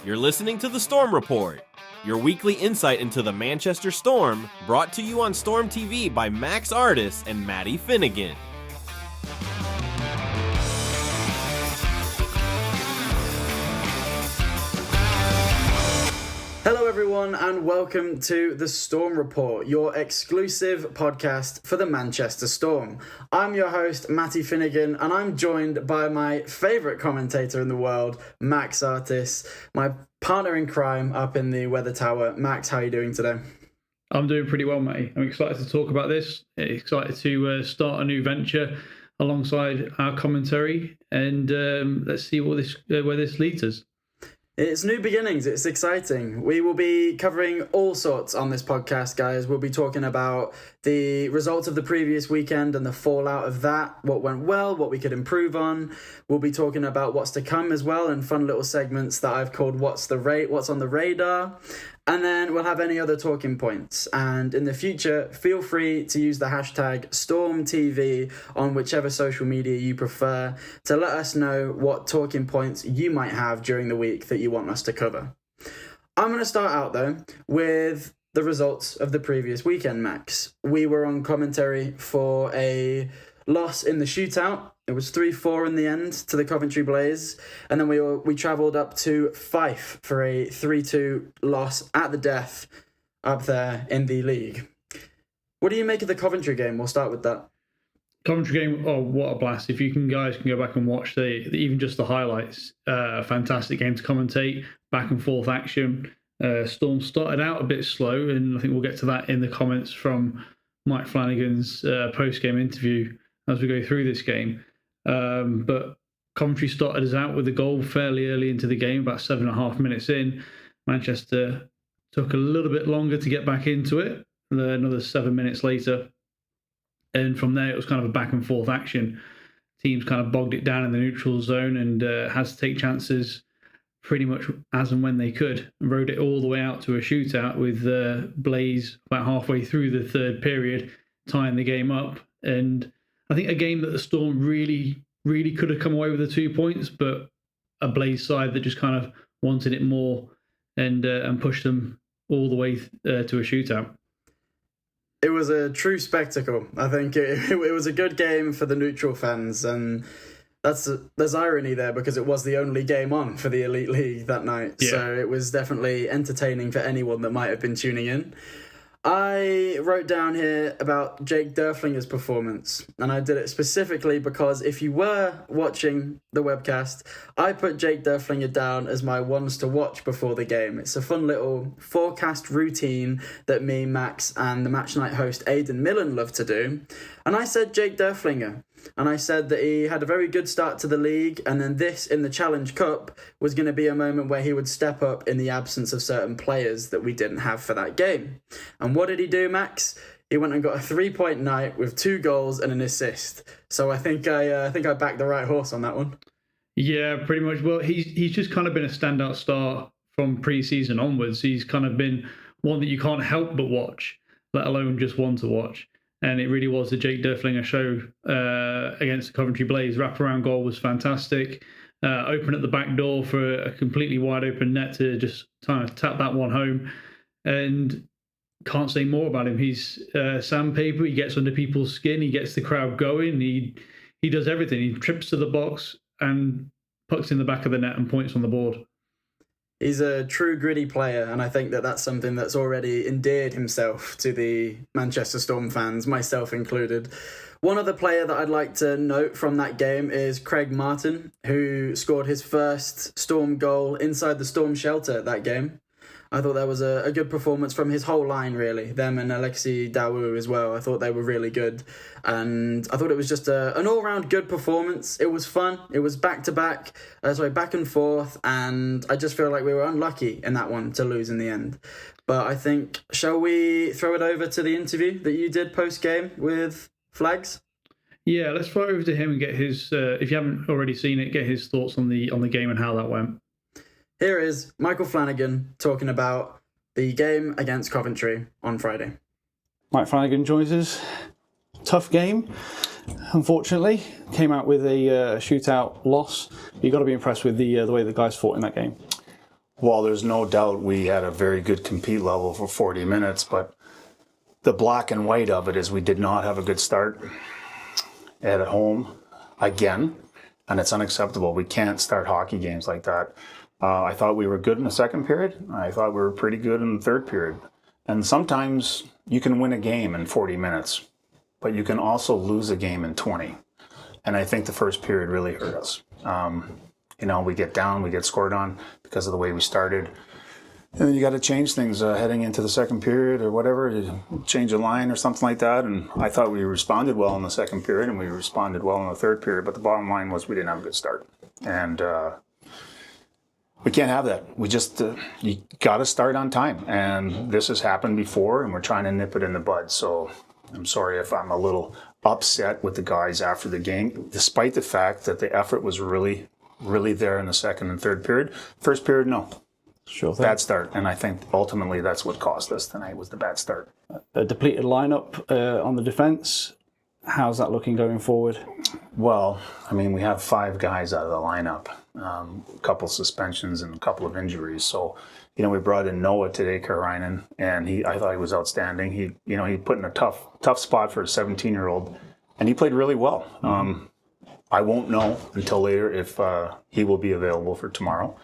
You're listening to the Storm Report, your weekly insight into the Manchester Storm, brought to you on Storm TV by Max Artis and Matty Finnigan. Hello everyone and welcome to the Storm Report, your exclusive podcast for the Manchester Storm. I'm your host, Matty Finnigan, and I'm joined by my favourite commentator in the world, Max Artis, my partner in crime up in the Weather Tower. Max, how are you doing today? I'm doing pretty well, mate. I'm excited to talk about this. Excited to start a new venture alongside our commentary, and let's see where this leads us. It's new beginnings. It's exciting. We will be covering all sorts on this podcast, guys. We'll be talking about the results of the previous weekend and the fallout of that, what went well, what we could improve on. We'll be talking about what's to come as well, and fun little segments that I've called What's on the Radar. And then we'll have any other talking points. And in the future, feel free to use the hashtag StormTV on whichever social media you prefer to let us know what talking points you might have during the week that you want us to cover. I'm going to start out, though, with the results of the previous weekend, Max. We were on commentary for a loss in the shootout. It was 3-4 in the end to the Coventry Blaze. And then we travelled up to Fife for a 3-2 loss at the death up there in the league. What do you make of the Coventry game? We'll start with that. Coventry game, oh, what a blast. If you guys can go back and watch even just the highlights. Fantastic game to commentate, back and forth action. Storm started out a bit slow, and I think we'll get to that in the comments from Mike Flanagan's post-game interview as we go through this game. But Coventry started us out with a goal fairly early into the game, about 7.5 minutes in. Manchester took a little bit longer to get back into it, another 7 minutes later. And from there, it was kind of a back and forth action. Teams kind of bogged it down in the neutral zone and had to take chances pretty much as and when they could. And rode it all the way out to a shootout with Blaze about halfway through the third period, tying the game up. And I think a game that the Storm really could have come away with the 2 points, but a Blaze side that just kind of wanted it more and pushed them all the way to a shootout. It was a true spectacle. I think it was a good game for the neutral fans, and there's irony there because it was the only game on for the Elite League that night. Yeah. So it was definitely entertaining for anyone that might have been tuning in. I wrote down here about Jake Derflinger's performance, and I did it specifically because if you were watching the webcast, I put Jake Derflinger down as my ones to watch before the game. It's a fun little forecast routine that me, Max, and the Match Night host Aidan Millen love to do. And I said Jake Derflinger, and I said that he had a very good start to the league, and then this in the Challenge Cup was going to be a moment where he would step up in the absence of certain players that we didn't have for that game. And what did he do, Max? He went and got a 3-point night with 2 goals and an assist. So I think I backed the right horse on that one. Yeah, pretty much. Well, he's just kind of been a standout star from pre-season onwards. He's kind of been one that you can't help but watch, let alone just want to watch. And it really was the Jake Derflinger show against the Coventry Blaze. Wraparound goal was fantastic. Open at the back door for a completely wide open net to just kind of tap that one home. And can't say more about him. He's sandpaper. He gets under people's skin. He gets the crowd going. He does everything. He trips to the box and pucks in the back of the net and points on the board. He's a true gritty player, and I think that that's something that's already endeared himself to the Manchester Storm fans, myself included. One other player that I'd like to note from that game is Craig Martin, who scored his first Storm goal inside the Storm shelter that game. I thought that was a good performance from his whole line, really. Them and Alexi Dawu as well. I thought they were really good. And I thought it was just an all-round good performance. It was fun. It was back and forth. And I just feel like we were unlucky in that one to lose in the end. But I think, shall we throw it over to the interview that you did post-game with Flags? Yeah, let's throw it over to him and get his, if you haven't already seen it, get his thoughts on the game and how that went. Here is Michael Flanagan talking about the game against Coventry on Friday. Mike Flanagan joins us. Tough game, unfortunately. Came out with a shootout loss. You've got to be impressed with the way the guys fought in that game. Well, there's no doubt we had a very good compete level for 40 minutes, but the black and white of it is we did not have a good start at home again, and it's unacceptable. We can't start hockey games like that. I thought we were good in the second period. I thought we were pretty good in the third period. And sometimes you can win a game in 40 minutes, but you can also lose a game in 20. And I think the first period really hurt us. We get down, we get scored on because of the way we started. And then you got to change things heading into the second period or whatever, you change a line or something like that. And I thought we responded well in the second period and we responded well in the third period. But the bottom line was we didn't have a good start. And we can't have that. We just, you got to start on time. And this has happened before and we're trying to nip it in the bud. So I'm sorry if I'm a little upset with the guys after the game, despite the fact that the effort was really, really there in the second and third period. First period, no. Sure thing. Bad start, and I think ultimately that's what cost us tonight was the bad start. A depleted lineup on the defence. How's that looking going forward? Well, I mean, we have 5 guys out of the lineup, a couple suspensions and a couple of injuries. So, we brought in Noah today, Karainen, and I thought he was outstanding. He put in a tough spot for a 17-year-old, and he played really well. I won't know until later if he will be available for tomorrow.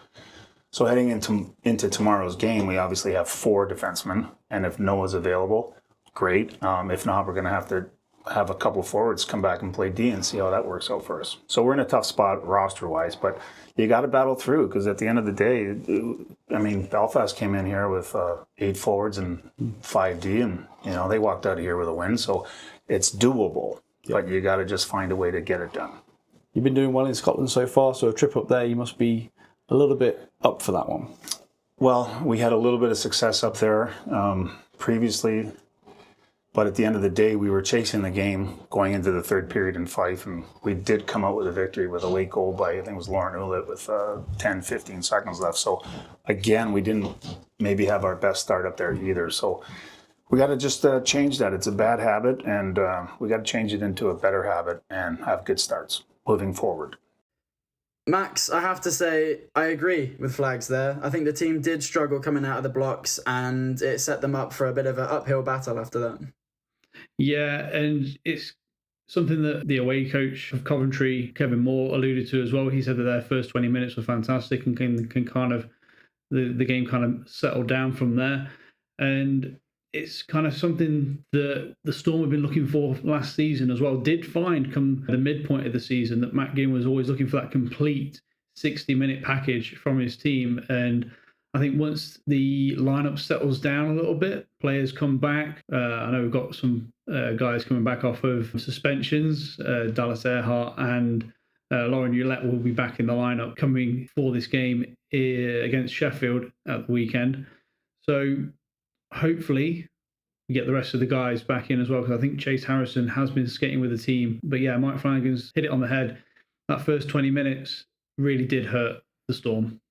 So heading into tomorrow's game, we obviously have 4 defensemen, and if Noah's available, great. If not, we're going to have to have a couple of forwards come back and play D and see how that works out for us. So we're in a tough spot roster-wise, but you got to battle through because at the end of the day, Belfast came in here with 8 forwards and 5 D, and they walked out of here with a win. So it's doable, but you got to just find a way to get it done. You've been doing well in Scotland so far, so a trip up there, you must be a little bit up for that one. Well, we had a little bit of success up there previously, but at the end of the day, we were chasing the game going into the third period in Fife, and we did come out with a victory with a late goal by, I think it was Lauren Ouellette with 10, 15 seconds left. So again, we didn't maybe have our best start up there either. So we got to just change that. It's a bad habit, and we got to change it into a better habit and have good starts moving forward. Max, I have to say, I agree with Flags there. I think the team did struggle coming out of the blocks and it set them up for a bit of an uphill battle after that. Yeah, and it's something that the away coach of Coventry, Kevin Moore, alluded to as well. He said that their first 20 minutes were fantastic and can kind of, the game kind of settled down from there. And it's kind of something that the Storm have been looking for last season as well. Did find come the midpoint of the season that Matt Ginn was always looking for that complete 60-minute package from his team. And I think once the lineup settles down a little bit, players come back. I know we've got some guys coming back off of suspensions. Dallas Earhart and Lauren Ouellette will be back in the lineup coming for this game against Sheffield at the weekend. So hopefully we get the rest of the guys back in as well, because I think Chase Harrison has been skating with the team. But yeah, Mike Flanagan's hit it on the head. That first 20 minutes really did hurt the Storm.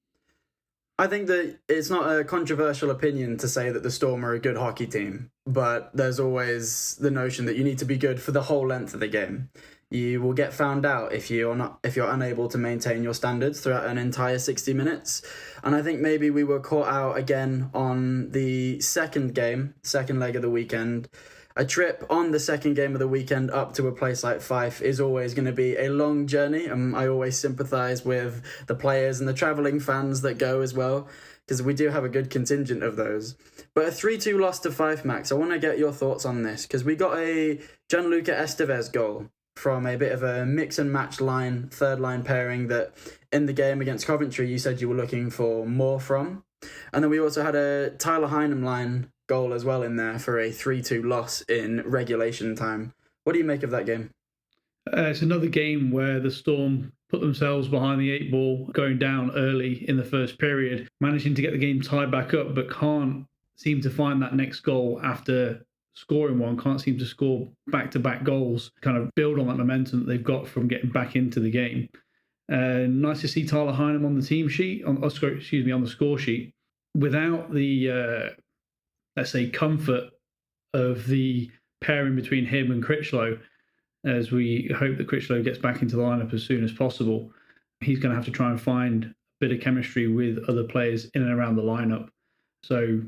I think that it's not a controversial opinion to say that the Storm are a good hockey team, but there's always the notion that you need to be good for the whole length of the game. You will get found out if you're unable to maintain your standards throughout an entire 60 minutes. And I think maybe we were caught out again on the second leg of the weekend. A trip on the second game of the weekend up to a place like Fife is always going to be a long journey. And I always sympathise with the players and the travelling fans that go as well, because we do have a good contingent of those. But a 3-2 loss to Fife, Max, I want to get your thoughts on this, because we got a Gianluca Estevez goal from a bit of a mix and match third line pairing that in the game against Coventry you said you were looking for more from. And then we also had a Tyler Heinem line goal as well in there for a 3-2 loss in regulation time. What do you make of that game? It's another game where the Storm put themselves behind the 8 ball, going down early in the first period, managing to get the game tied back up, but can't seem to find that next goal after scoring one, can't seem to score back-to-back goals, kind of build on that momentum that they've got from getting back into the game. Nice to see Tyler Heinem on the team sheet, on the score sheet, without the, let's say, comfort of the pairing between him and Critchlow, as we hope that Critchlow gets back into the lineup as soon as possible. He's going to have to try and find bit of chemistry with other players in and around the lineup. So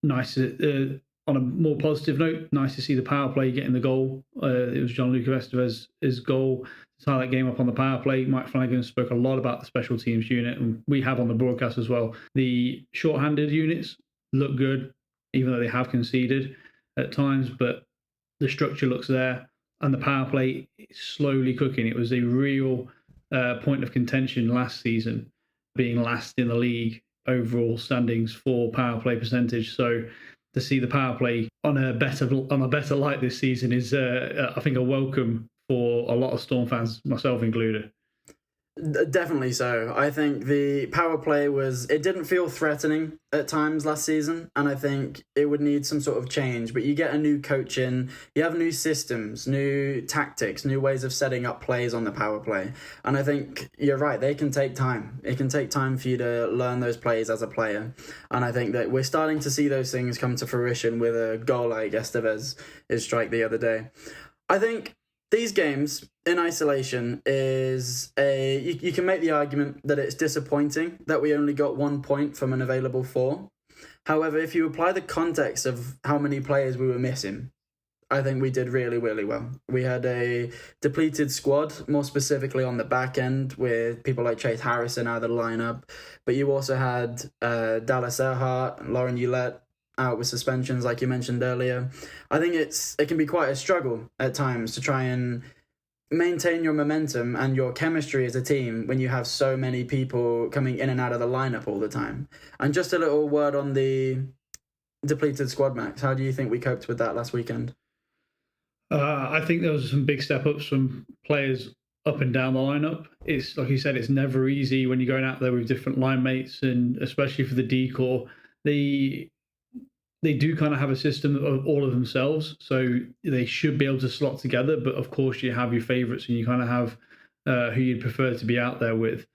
nice. On a more positive note, nice to see the power play getting the goal. It was Gianluca Estevez's goal to tie that game up on the power play. Mike Finnigan spoke a lot about the special teams unit, and we have on the broadcast as well. The short-handed units look good, even though they have conceded at times, but the structure looks there, and the power play is slowly cooking. It was a real point of contention last season, being last in the league overall standings for power play percentage. So to see the power play on a better light this season is, I think, a welcome for a lot of Storm fans, myself included. Definitely so. I think the power play it didn't feel threatening at times last season, and I think it would need some sort of change. But you get a new coach in, you have new systems, new tactics, new ways of setting up plays on the power play. And I think you're right, they can take time. It can take time for you to learn those plays as a player. And I think that we're starting to see those things come to fruition with a goal like Estevez's strike the other day. I think these games in isolation you can make the argument that it's disappointing that we only got 1 point from an available 4. However, if you apply the context of how many players we were missing, I think we did really, really well. We had a depleted squad, more specifically on the back end, with people like Chase Harrison out of the lineup. But you also had Dallas Earhart and Lauren Ulett out with suspensions, like you mentioned earlier. I think it can be quite a struggle at times to try and maintain your momentum and your chemistry as a team when you have so many people coming in and out of the lineup all the time. And just a little word on the depleted squad, Max. How do you think we coped with that last weekend? I think there was some big step-ups from players up and down the lineup. It's like you said, it's never easy when you're going out there with different line mates, and especially for the D-core. They do kind of have a system of all of themselves, so they should be able to slot together. But of course, you have your favourites, and you kind of have who you'd prefer to be out there with.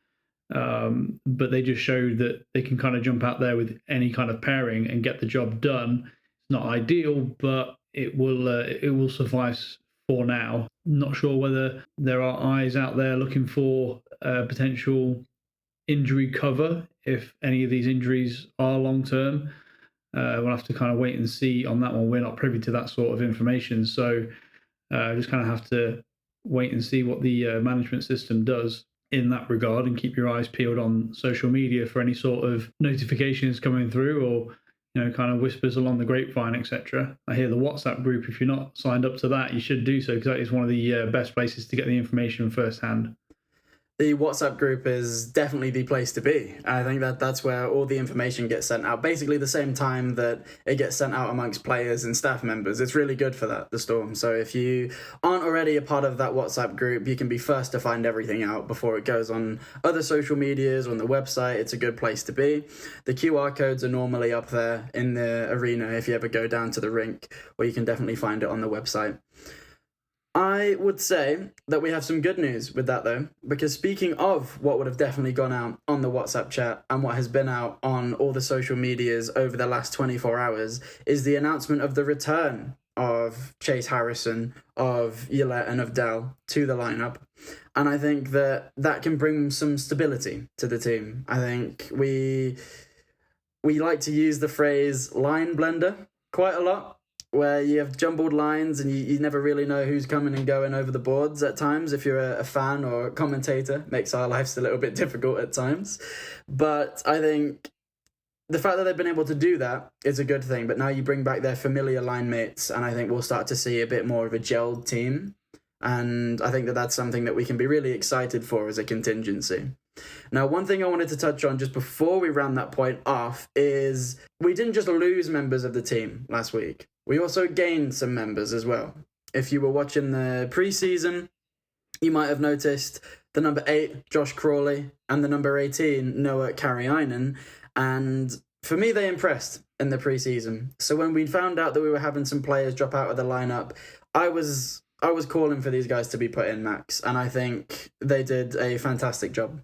But they just showed that they can kind of jump out there with any kind of pairing and get the job done. It's not ideal, but it will suffice for now. Not sure whether there are eyes out there looking for potential injury cover if any of these injuries are long term. We'll have to kind of wait and see on that one. We're not privy to that sort of information, so just kind of have to wait and see what the management system does in that regard, and keep your eyes peeled on social media for any sort of notifications coming through, or kind of whispers along the grapevine, etc. I hear the WhatsApp group, if you're not signed up to that, you should do so, because that is one of the best places to get the information firsthand. The WhatsApp group is definitely the place to be. I think that's where all the information gets sent out, basically the same time that it gets sent out amongst players and staff members. It's really good for that, the Storm. So if you aren't already a part of that WhatsApp group, you can be first to find everything out before it goes on other social medias or on the website. It's a good place to be. The QR codes are normally up there in the arena if you ever go down to the rink, or you can definitely find it on the website. I would say that we have some good news with that, though, because speaking of what would have definitely gone out on the WhatsApp chat and what has been out on all the social medias over the last 24 hours is the announcement of the return of Chase Harrison, of Ulett, and of Dell to the lineup. And I think that can bring some stability to the team. I think we like to use the phrase line blender quite a lot, where you have jumbled lines and you never really know who's coming and going over the boards at times. If you're a fan or a commentator, makes our lives a little bit difficult at times. But I think the fact that they've been able to do that is a good thing. But now you bring back their familiar line mates, and I think we'll start to see a bit more of a gelled team. And I think that's something that we can be really excited for as a contingency. Now, one thing I wanted to touch on just before we round that point off is we didn't just lose members of the team last week. We also gained some members as well. If you were watching the preseason, you might have noticed the number 8, Josh Crawley, and the number 18, Noah Kariainen. And for me, they impressed in the preseason. So when we found out that we were having some players drop out of the lineup, I was calling for these guys to be put in, Max, and I think they did a fantastic job.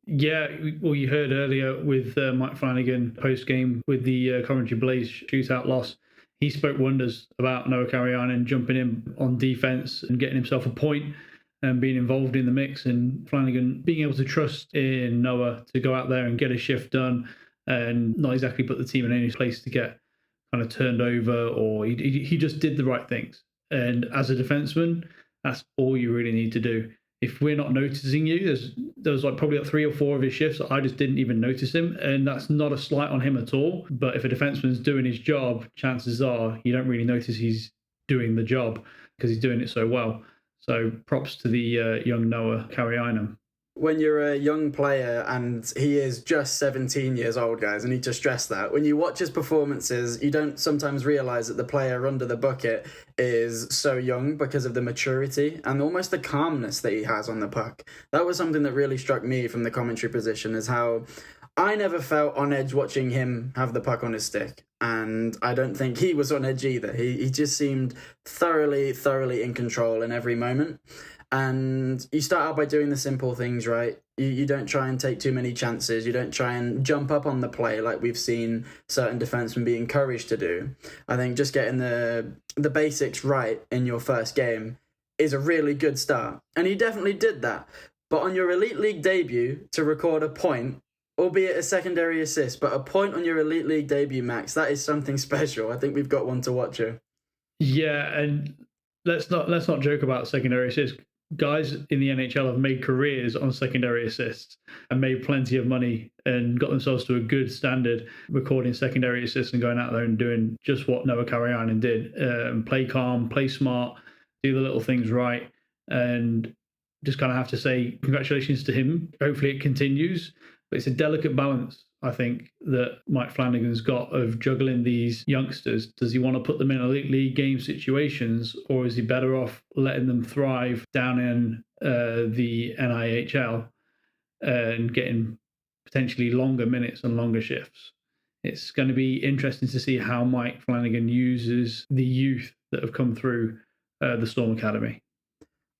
Yeah, well, you heard earlier with Mike Finnigan post-game with the Coventry Blaze shootout loss, he spoke wonders about Noah Kariainen jumping in on defence and getting himself a point. and being involved in the mix, and Flanagan being able to trust in Noah to go out there and get a shift done and not exactly put the team in any place to get kind of turned over, or he just did the right things. And as a defenseman, that's all you really need to do. If we're not noticing you, there's like probably 3 or 4 of his shifts I just didn't even notice him, and that's not a slight on him at all. But if a defenseman's doing his job, chances are you don't really notice he's doing the job because he's doing it so well. So props to the young Noah Kariainen. When you're a young player, and he is just 17 years old, guys, I need to stress that. When you watch his performances, you don't sometimes realise that the player under the bucket is so young because of the maturity and almost the calmness that he has on the puck. That was something that really struck me from the commentary position, is how I never felt on edge watching him have the puck on his stick. And I don't think he was on edge either. He just seemed thoroughly in control in every moment. And you start out by doing the simple things, right? You don't try and take too many chances. You don't try and jump up on the play like we've seen certain defensemen be encouraged to do. I think just getting the basics right in your first game is a really good start. And he definitely did that. But on your Elite League debut, to record a point, albeit a secondary assist, but a point on your Elite League debut, Max, that is something special. I think we've got one to watch here. Yeah, and let's not joke about secondary assists. Guys in the NHL have made careers on secondary assists and made plenty of money and got themselves to a good standard recording secondary assists and going out there and doing just what Noah Kariainen did. Play calm, play smart, do the little things right, and just kind of have to say congratulations to him. Hopefully it continues, but it's a delicate balance, I think, that Mike Flanagan's got of juggling these youngsters. Does he want to put them in elite league game situations, or is he better off letting them thrive down in the NIHL and getting potentially longer minutes and longer shifts? It's going to be interesting to see how Mike Flanagan uses the youth that have come through the Storm Academy.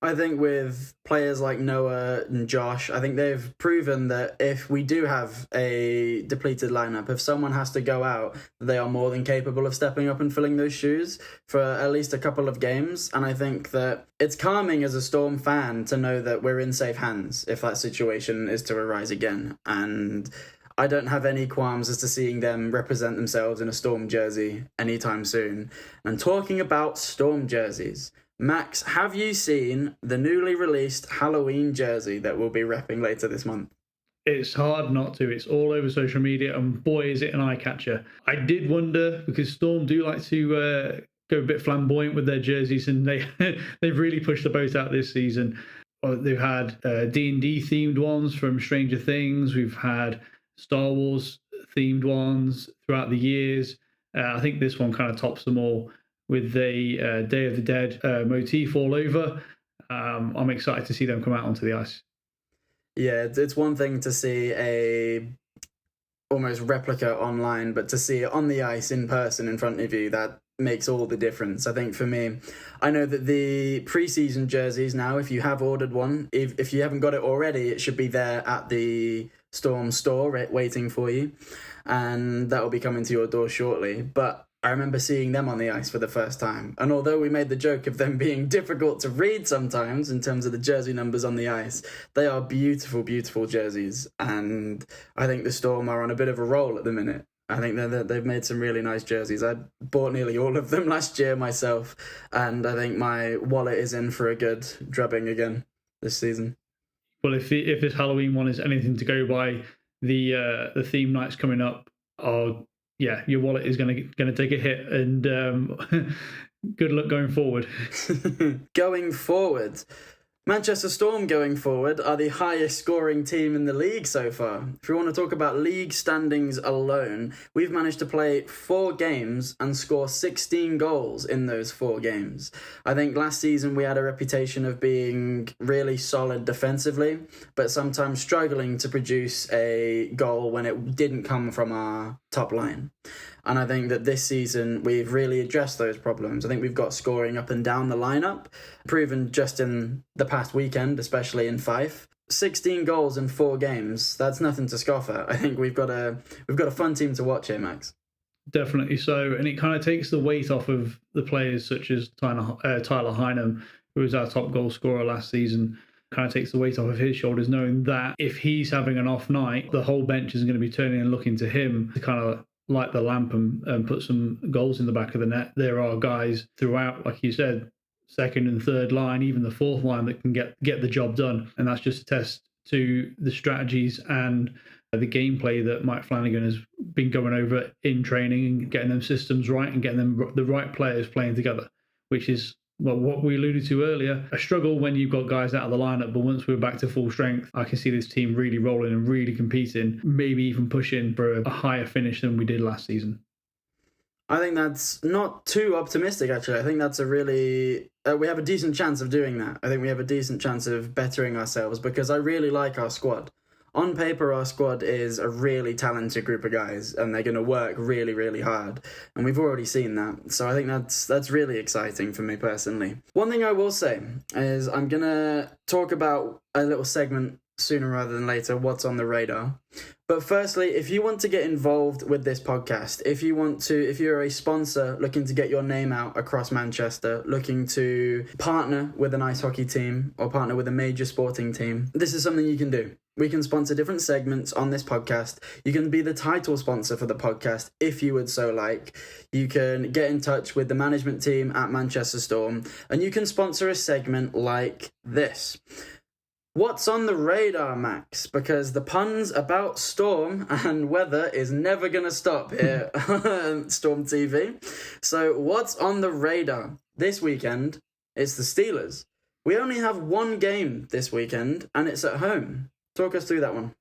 I think with players like Noah and Josh, I think they've proven that if we do have a depleted lineup, if someone has to go out, they are more than capable of stepping up and filling those shoes for at least a couple of games. And I think that it's calming as a Storm fan to know that we're in safe hands if that situation is to arise again. And I don't have any qualms as to seeing them represent themselves in a Storm jersey anytime soon. And talking about Storm jerseys, Max, have you seen the newly released Halloween jersey that we'll be repping later this month? It's hard not to. It's all over social media, and boy, is it an eye catcher. I did wonder, because Storm do like to go a bit flamboyant with their jerseys, and they've really pushed the boat out this season. They've had D&D themed ones from Stranger Things. We've had Star Wars themed ones throughout the years. I think this one kind of tops them all, with the Day of the Dead motif all over. I'm excited to see them come out onto the ice. Yeah, it's one thing to see a almost replica online, but to see it on the ice in person in front of you, that makes all the difference. I think for me, I know that the preseason jerseys now, if you have ordered one, if you haven't got it already, it should be there at the Storm store waiting for you, and that will be coming to your door shortly. But I remember seeing them on the ice for the first time. And although we made the joke of them being difficult to read sometimes in terms of the jersey numbers on the ice, they are beautiful, beautiful jerseys. And I think the Storm are on a bit of a roll at the minute. I think they've made some really nice jerseys. I bought nearly all of them last year myself. And I think my wallet is in for a good drubbing again this season. Well, if this Halloween one is anything to go by, the theme nights coming up are... yeah, your wallet is going to take a hit, and good luck going forward. Going forward, Manchester Storm going forward are the highest scoring team in the league so far. If you want to talk about league standings alone, we've managed to play 4 games and score 16 goals in those 4 games. I think last season we had a reputation of being really solid defensively, but sometimes struggling to produce a goal when it didn't come from our top line. And I think that this season we've really addressed those problems. I think we've got scoring up and down the lineup, proven just in the past weekend, especially in Fife. 16 goals in 4 games, that's nothing to scoff at. I think we've got a fun team to watch here, Max. Definitely so, and it kind of takes the weight off of the players such as Tyler Heinem, who was our top goal scorer last season, kind of takes the weight off of his shoulders, knowing that if he's having an off night, the whole bench is going to be turning and looking to him to kind of light the lamp and put some goals in the back of the net. There are guys throughout, like you said, second and third line, even the fourth line, that can get the job done. And that's just a test to the strategies and the gameplay that Mike Flanagan has been going over in training and getting them systems right and getting them the right players playing together, which is, well, what we alluded to earlier, a struggle when you've got guys out of the lineup. But once we're back to full strength, I can see this team really rolling and really competing, maybe even pushing for a higher finish than we did last season. I think that's not too optimistic, actually. I think that's a really... we have a decent chance of doing that. I think we have a decent chance of bettering ourselves because I really like our squad. On paper, our squad is a really talented group of guys and they're going to work really, really hard. And we've already seen that. So I think that's really exciting for me personally. One thing I will say is I'm going to talk about a little segment sooner rather than later, what's on the radar. But firstly, if you want to get involved with this podcast, if you're a sponsor looking to get your name out across Manchester, looking to partner with an ice hockey team or partner with a major sporting team, this is something you can do. We can sponsor different segments on this podcast. You can be the title sponsor for the podcast if you would so like. You can get in touch with the management team at Manchester Storm and you can sponsor a segment like this. What's on the radar, Max? Because the puns about Storm and weather is never going to stop here on Storm TV. So what's on the radar this weekend? It's the Steelers. We only have one game this weekend and it's at home. Talk us through that one.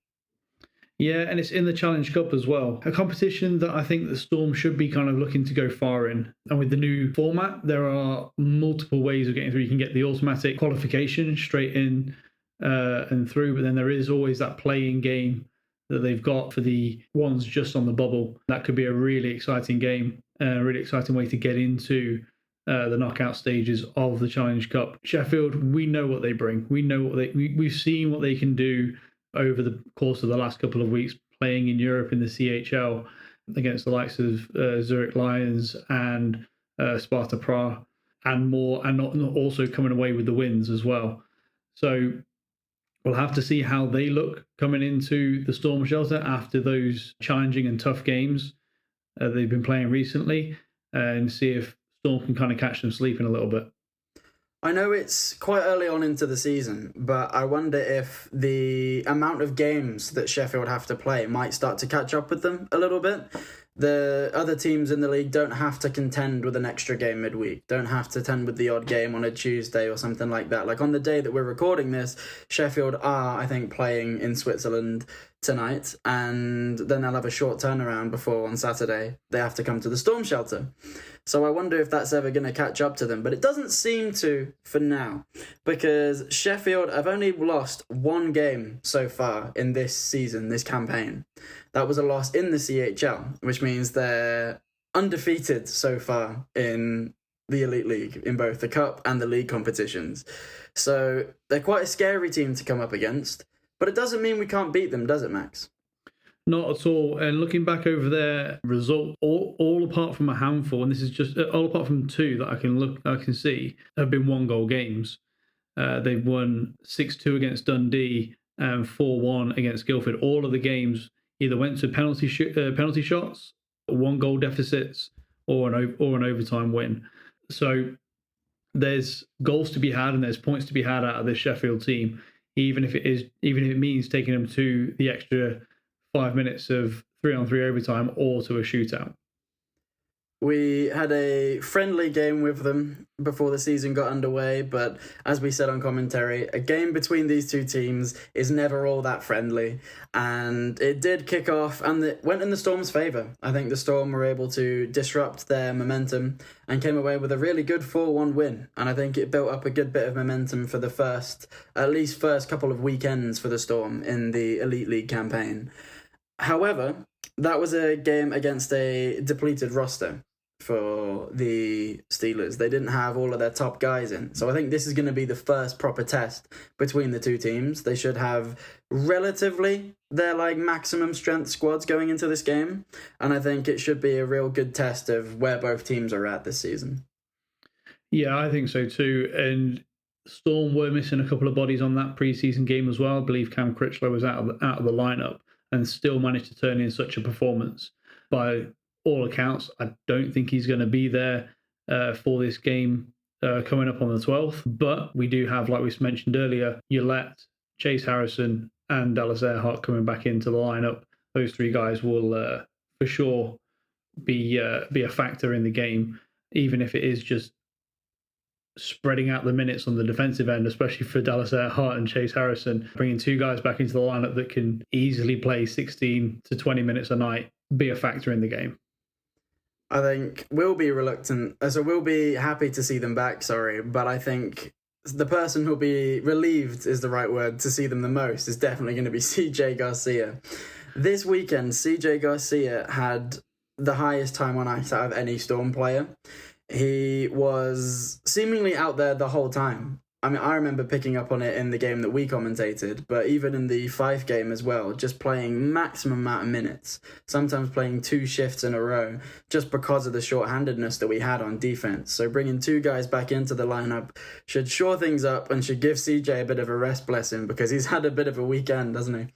Yeah, and it's in the Challenge Cup as well. A competition that I think the Storm should be kind of looking to go far in. And with the new format, there are multiple ways of getting through. You can get the automatic qualification straight in and through, but then there is always that playing game that they've got for the ones just on the bubble. That could be a really exciting game, a really exciting way to get into the knockout stages of the Challenge Cup. Sheffield, we know what they bring. We know what we've seen what they can do over the course of the last couple of weeks playing in Europe in the CHL against the likes of Zurich Lions and Sparta Prague and more, and also coming away with the wins as well. So we'll have to see how they look coming into the Storm shelter after those challenging and tough games they've been playing recently, and see if Storm can kind of catch them sleeping a little bit. I know it's quite early on into the season, but I wonder if the amount of games that Sheffield have to play might start to catch up with them a little bit. The other teams in the league don't have to contend with an extra game midweek, don't have to contend with the odd game on a Tuesday or something like that. Like on the day that we're recording this, Sheffield are, I think, playing in Switzerland tonight, and then they'll have a short turnaround before on Saturday they have to come to the Storm shelter. So I wonder if that's ever going to catch up to them, but it doesn't seem to for now, because Sheffield have only lost one game so far in this season, this campaign. That was a loss in the CHL, which means they're undefeated so far in the Elite League, in both the Cup and the League competitions. So they're quite a scary team to come up against, but it doesn't mean we can't beat them, does it, Max? Not at all. And looking back over their result, all apart from a handful, and this is just all apart from two that I can see, have been 1-goal games. They've won 6-2 against Dundee and 4-1 against Guildford. All of the games either went to penalty shots, 1-goal deficits, or an overtime win. So there's goals to be had and there's points to be had out of this Sheffield team, even if it means taking them to the extra 5 minutes of 3-on-3 overtime or to a shootout. We had a friendly game with them before the season got underway, but as we said on commentary, a game between these two teams is never all that friendly, and it did kick off and it went in the Storm's favour. I think the Storm were able to disrupt their momentum and came away with a really good 4-1 win, and I think it built up a good bit of momentum for the first couple of weekends for the Storm in the Elite League campaign. However, that was a game against a depleted roster for the Steelers. They didn't have all of their top guys in. So I think this is going to be the first proper test between the two teams. They should have relatively their maximum strength squads going into this game. And I think it should be a real good test of where both teams are at this season. Yeah, I think so too. And Storm were missing a couple of bodies on that preseason game as well. I believe Cam Critchlow was out of the lineup and still managed to turn in such a performance. By all accounts, I don't think he's going to be there for this game coming up on the 12th. But we do have, like we mentioned earlier, Yolette, Chase Harrison, and Dallas Earhart coming back into the lineup. Those three guys will for sure be a factor in the game, even if it is just spreading out the minutes on the defensive end, especially for Dallas Earhart and Chase Harrison. Bringing two guys back into the lineup that can easily play 16 to 20 minutes a night, be a factor in the game. I think we'll be happy to see them back, but I think the person who'll be relieved is the right word to see them the most is definitely going to be CJ Garcia. This weekend, CJ Garcia had the highest time on ice out of any Storm player. He was seemingly out there the whole time. I mean, I remember picking up on it in the game that we commentated, but even in the Fife game as well, just playing maximum amount of minutes, sometimes playing 2 shifts in a row, just because of the shorthandedness that we had on defense. So bringing 2 guys back into the lineup should shore things up and should give CJ a bit of a rest, bless him, because he's had a bit of a weekend, hasn't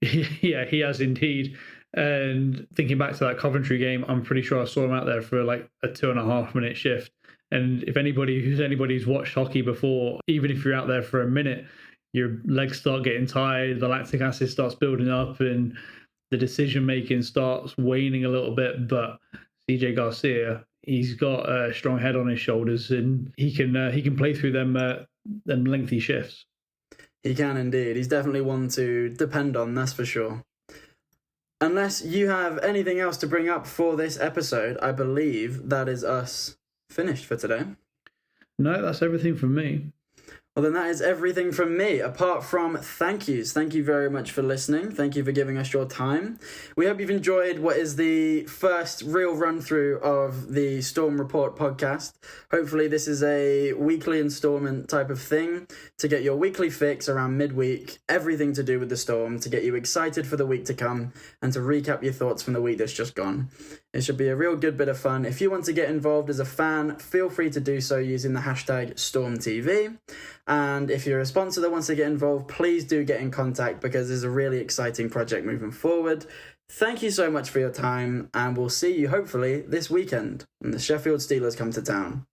he? Yeah, he has indeed. And thinking back to that Coventry game, I'm pretty sure I saw him out there for like a 2.5 minute shift. And if anybody's watched hockey before, even if you're out there for a minute, your legs start getting tired, the lactic acid starts building up, and the decision making starts waning a little bit. But CJ Garcia, he's got a strong head on his shoulders, and he can play through them lengthy shifts. He can indeed. He's definitely one to depend on, that's for sure. Unless you have anything else to bring up for this episode, I believe that is us finished for today. No, that's everything from me. Well, then that is everything from me, apart from thank yous. Thank you very much for listening. Thank you for giving us your time. We hope you've enjoyed what is the first real run-through of the Storm Report podcast. Hopefully this is a weekly installment type of thing to get your weekly fix around midweek, everything to do with the Storm, to get you excited for the week to come, and to recap your thoughts from the week that's just gone. It should be a real good bit of fun. If you want to get involved as a fan, feel free to do so using the hashtag StormTV. And if you're a sponsor that wants to get involved, please do get in contact because there's a really exciting project moving forward. Thank you so much for your time, and we'll see you hopefully this weekend when the Sheffield Steelers come to town.